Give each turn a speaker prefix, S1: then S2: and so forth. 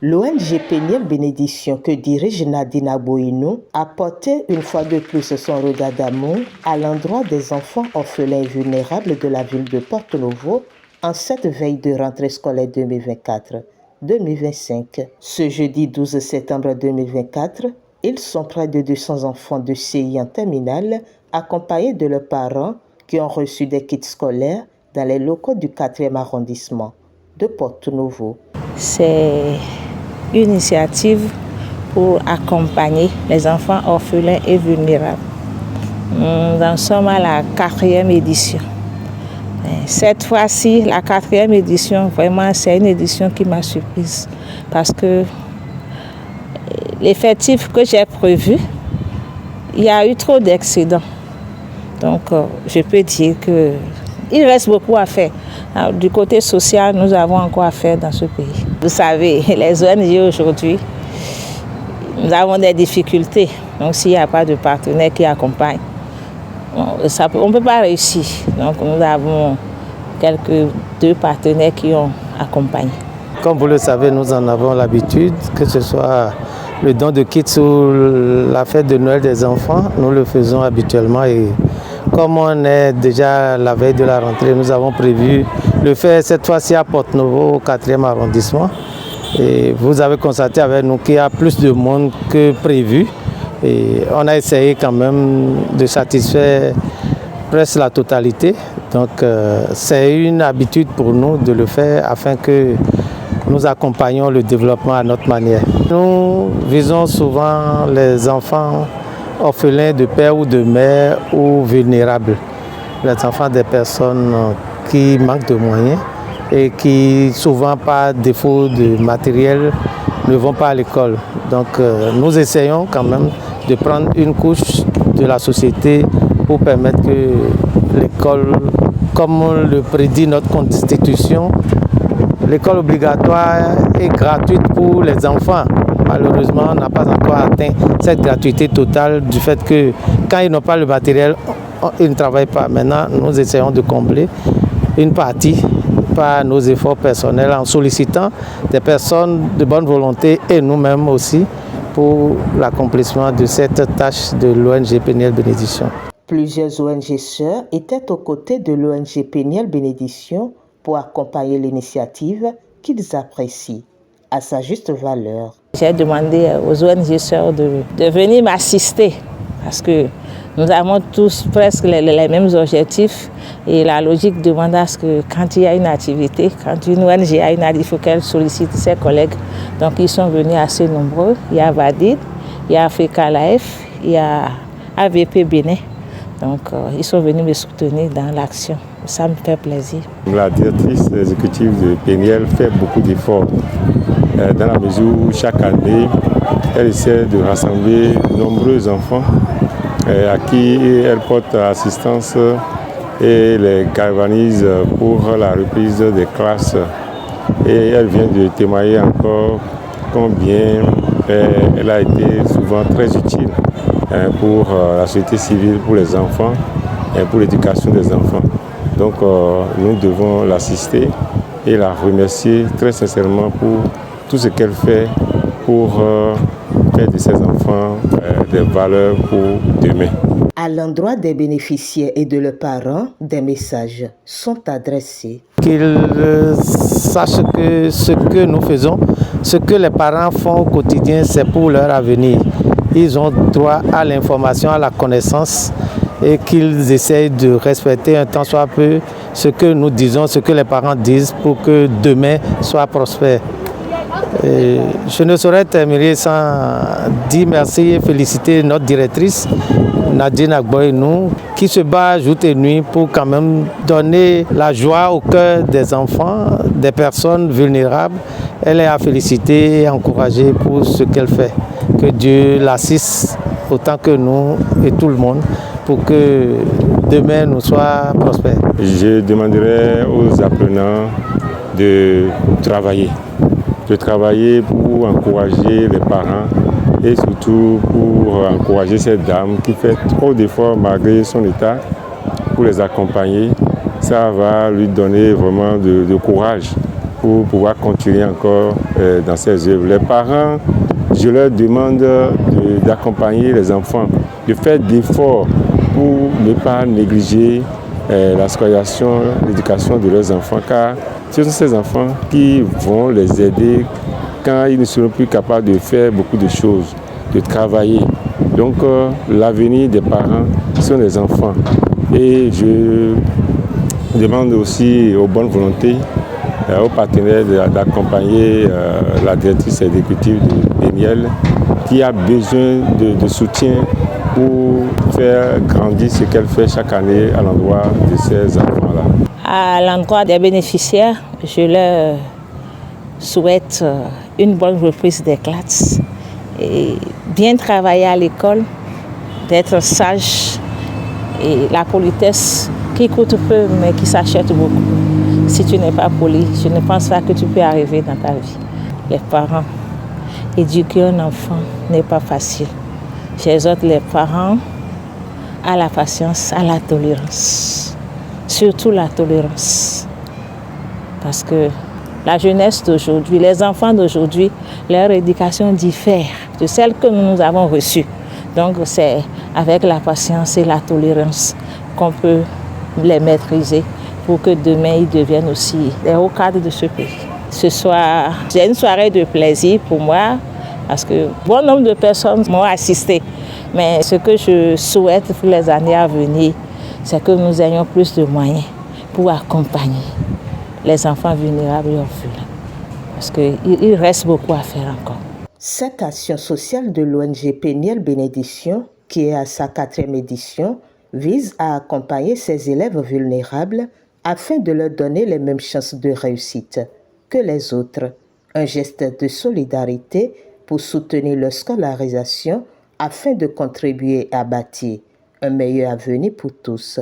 S1: L'ONG Péniel Bénédiction que dirige Nadine Aboinou a porté une fois de plus son regard d'amour à l'endroit des enfants orphelins et vulnérables de la ville de Porto-Novo en cette veille de rentrée scolaire 2024-2025. Ce jeudi 12 septembre 2024, ils sont près de 200 enfants de CI en terminale accompagnés de leurs parents qui ont reçu des kits scolaires dans les locaux du 4e arrondissement de Porto-Novo.
S2: C'est une initiative pour accompagner les enfants orphelins et vulnérables. Nous en sommes à la 4e édition. Cette fois-ci, la 4e édition, vraiment, c'est une édition qui m'a surprise parce que l'effectif que j'ai prévu, il y a eu trop d'excédents. Donc, je peux dire qu'il reste beaucoup à faire. Alors, du côté social, nous avons encore à faire dans ce pays. Vous savez, les ONG aujourd'hui, nous avons des difficultés. Donc, s'il n'y a pas de partenaire qui accompagne, on ne peut pas réussir. Donc, nous avons deux partenaires qui ont accompagné.
S3: Comme vous le savez, nous en avons l'habitude, que ce soit le don de kits ou la fête de Noël des enfants, nous le faisons habituellement. Et comme on est déjà à la veille de la rentrée, nous avons prévu le faire cette fois-ci à Porto-Novo, au 4e arrondissement. Et vous avez constaté avec nous qu'il y a plus de monde que prévu. Et on a essayé quand même de satisfaire presque la totalité. Donc c'est une habitude pour nous de le faire afin que nous accompagnons le développement à notre manière. Nous visons souvent les enfants orphelins de père ou de mère ou vulnérables. Les enfants des personnes qui manquent de moyens et qui, souvent par défaut de matériel, ne vont pas à l'école. Donc nous essayons quand même de prendre une couche de la société pour permettre que l'école, comme le prédit notre constitution, l'école obligatoire est gratuite pour les enfants. Malheureusement, on n'a pas encore atteint cette gratuité totale du fait que quand ils n'ont pas le matériel, ils ne travaillent pas. Maintenant, nous essayons de combler une partie par nos efforts personnels en sollicitant des personnes de bonne volonté et nous-mêmes aussi pour l'accomplissement de cette tâche de l'ONG Péniel Bénédiction.
S1: Plusieurs ONG sœurs étaient aux côtés de l'ONG Péniel Bénédiction pour accompagner l'initiative qu'ils apprécient à sa juste valeur.
S2: J'ai demandé aux ONG sœurs de venir m'assister parce que nous avons tous presque les mêmes objectifs et la logique demande à ce que quand il y a une activité, quand une ONG a une activité, il faut qu'elle sollicite ses collègues. Donc ils sont venus assez nombreux. Il y a Vadid, il y a Africa Life, il y a AVP Bénin. Donc ils sont venus me soutenir dans l'action. Ça me fait plaisir.
S4: La directrice exécutive de Péniel fait beaucoup d'efforts dans la mesure où chaque année, elle essaie de rassembler de nombreux enfants à qui elle porte assistance et les galvanise pour la reprise des classes. Et elle vient de témoigner encore combien elle a été souvent très utile pour la société civile, pour les enfants et pour l'éducation des enfants. Donc nous devons l'assister et la remercier très sincèrement pour tout ce qu'elle fait pour faire de ces enfants des valeurs pour demain.
S1: À l'endroit des bénéficiaires et de leurs parents, des messages sont adressés.
S3: Qu'ils sachent que ce que nous faisons, ce que les parents font au quotidien, c'est pour leur avenir. Ils ont droit à l'information, à la connaissance et qu'ils essayent de respecter un tant soit peu ce que nous disons, ce que les parents disent pour que demain soit prospère. Et je ne saurais terminer sans dire merci et féliciter notre directrice Nadine Aboinou qui se bat jour et nuit pour quand même donner la joie au cœur des enfants, des personnes vulnérables. Elle est à féliciter et à encourager pour ce qu'elle fait. Que Dieu l'assiste autant que nous et tout le monde pour que demain nous soit prospère.
S4: Je demanderai aux apprenants de travailler pour encourager les parents et surtout pour encourager cette dame qui fait trop d'efforts malgré son état pour les accompagner. Ça va lui donner vraiment de courage pour pouvoir continuer encore dans ces œuvres. Les parents, je leur demande d'accompagner les enfants, de faire d'efforts pour ne pas négliger la scolarisation, l'éducation de leurs enfants, car ce sont ces enfants qui vont les aider quand ils ne seront plus capables de faire beaucoup de choses, de travailler. Donc l'avenir des parents sont les enfants. Et je demande aussi aux bonnes volontés, aux partenaires d'accompagner la directrice exécutive de Péniel qui a besoin de soutien pour faire grandir ce qu'elle fait chaque année à l'endroit de ces enfants-là.
S2: À l'endroit des bénéficiaires, je leur souhaite une bonne reprise des classes et bien travailler à l'école, d'être sage et la politesse qui coûte peu mais qui s'achète beaucoup. Si tu n'es pas poli, je ne pense pas que tu peux arriver dans ta vie. Les parents, éduquer un enfant n'est pas facile. J'exhorte les parents à la patience, à la tolérance. Surtout la tolérance. Parce que la jeunesse d'aujourd'hui, les enfants d'aujourd'hui, leur éducation diffère de celle que nous avons reçue. Donc c'est avec la patience et la tolérance qu'on peut les maîtriser pour que demain ils deviennent aussi les hauts cadres de ce pays. Ce soir, c'est une soirée de plaisir pour moi parce que bon nombre de personnes m'ont assisté. Mais ce que je souhaite pour les années à venir, c'est que nous ayons plus de moyens pour accompagner les enfants vulnérables et orphelins. Parce qu'il reste beaucoup à faire encore.
S1: Cette action sociale de l'ONG Péniel Bénédiction, qui est à sa 4e édition, vise à accompagner ces élèves vulnérables afin de leur donner les mêmes chances de réussite que les autres. Un geste de solidarité pour soutenir leur scolarisation afin de contribuer à bâtir un meilleur avenir pour tous.